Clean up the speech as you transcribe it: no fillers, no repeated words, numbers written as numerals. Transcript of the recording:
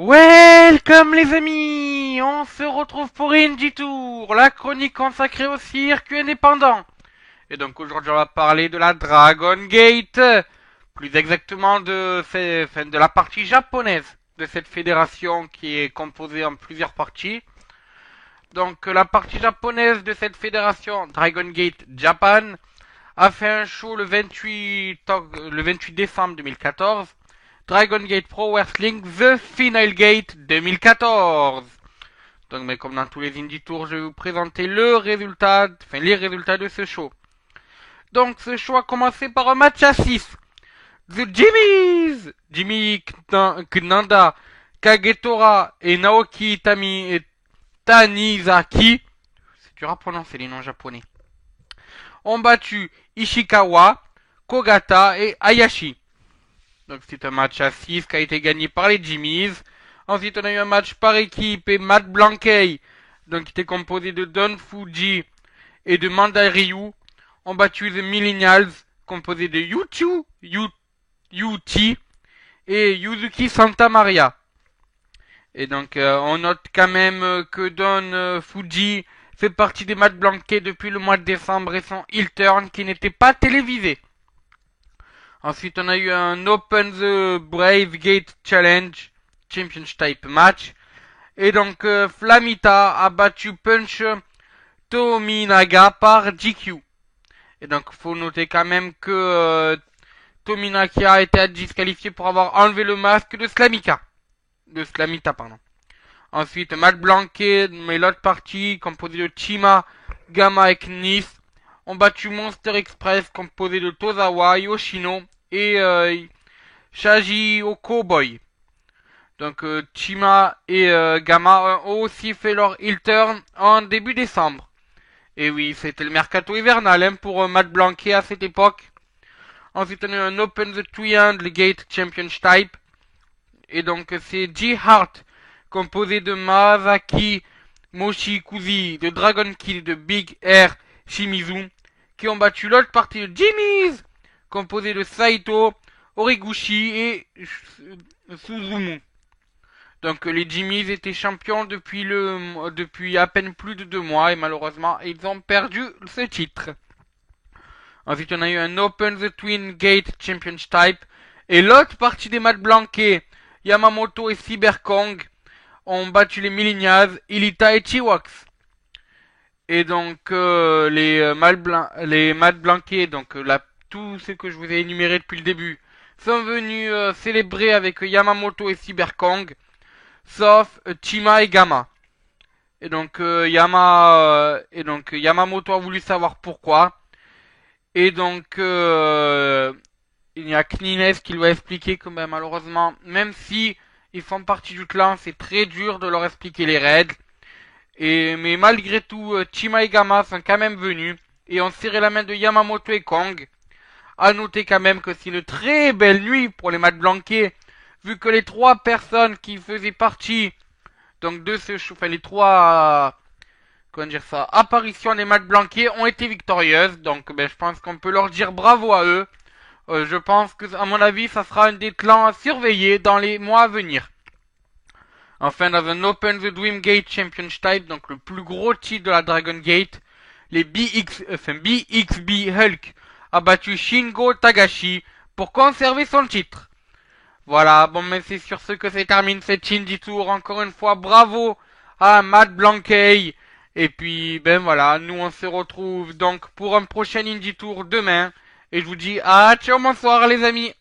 Welcome les amis. On se retrouve pour Indie Tour, la chronique consacrée au circuit indépendant. Et donc aujourd'hui on va parler de la Dragon Gate, plus exactement de la partie japonaise de cette fédération qui est composée en plusieurs parties. Donc la partie japonaise de cette fédération, Dragon Gate Japan, a fait un show le 28 décembre 2014. Dragon Gate Pro Wrestling The Final Gate 2014. Donc, mais comme dans tous les Indie Tours, je vais vous présenter les résultats de ce show. Donc, ce show a commencé par un match à 6. The Jimmys, Jimmy Knanda, Kagetora et Naoki Tanizaki, c'est dur à prononcer les noms japonais, ont battu Ishikawa, Kogata et Hayashi. Donc c'est un match à 6 qui a été gagné par les Jimmys. Ensuite on a eu un match par équipe et Matt Blankey, donc qui était composé de Don Fuji et de Mandai Ryu, ont battu The Millennials, composé de Yuti et Yuzuki Santa Maria. Et donc on note quand même que Don Fuji fait partie des Matt Blankey depuis le mois de décembre et son heel turn qui n'était pas télévisé. Ensuite, on a eu un Open the Brave Gate Challenge Championship match. Et donc, Flamita a battu Punch Tominaga par GQ. Et donc, faut noter quand même que Tominaga a été disqualifié pour avoir enlevé le masque de Slamita. Ensuite, Matt Blankey, mais l'autre partie, composée de Chima, Gamma et Knis, ont battu Monster Express, composé de Tozawa, Yoshino et Shaji Okoboy. Donc Chima et Gamma ont aussi fait leur heel turn en début décembre. Et oui, c'était le mercato hivernal hein, pour Matt Blankey à cette époque. Ensuite, on a eu un Open the Triangle Gate Championship. Et donc c'est G-Heart, composé de Masaki Moshikuzi, de Dragon Kill, de Big Air Shimizu, qui ont battu l'autre partie de Jimmy's, composé de Saito, Origuchi et Suzumu. Donc les Jimmy's étaient champions depuis à peine plus de 2 mois et malheureusement ils ont perdu ce titre. Ensuite on a eu un Open the Twin Gate Championship et l'autre partie des Matt Blankey, Yamamoto et Cyberkong, ont battu les Millennials, Ilita et Chiwax. Et donc les Matt Blankey, donc tout ce que je vous ai énuméré depuis le début, sont venus célébrer avec Yamamoto et Cyberkong, sauf Chima et Gamma. Et donc Yamamoto a voulu savoir pourquoi. Et donc il y a Knines qui lui a expliqué que malheureusement, même si ils font partie du clan, c'est très dur de leur expliquer les règles. Mais malgré tout, Chima et Gamma sont quand même venus et ont serré la main de Yamamoto et Kong. À noter quand même que c'est une très belle nuit pour les Matt Blankey, vu que les 3 personnes qui faisaient partie donc de ce show, les 3 apparitions des Matt Blankey ont été victorieuses. Donc je pense qu'on peut leur dire bravo à eux. Je pense que à mon avis ça sera un des clans à surveiller dans les mois à venir. Enfin, dans un Open the Dream Gate Championship, donc le plus gros titre de la Dragon Gate, les BXB Hulk a battu Shingo Tagashi pour conserver son titre. Voilà, bon mais c'est sur ce que se termine cette Indie Tour. Encore une fois, bravo à Matt Blankey. Et puis, voilà, nous on se retrouve donc pour un prochain Indie Tour demain. Et je vous dis ciao, bonsoir les amis.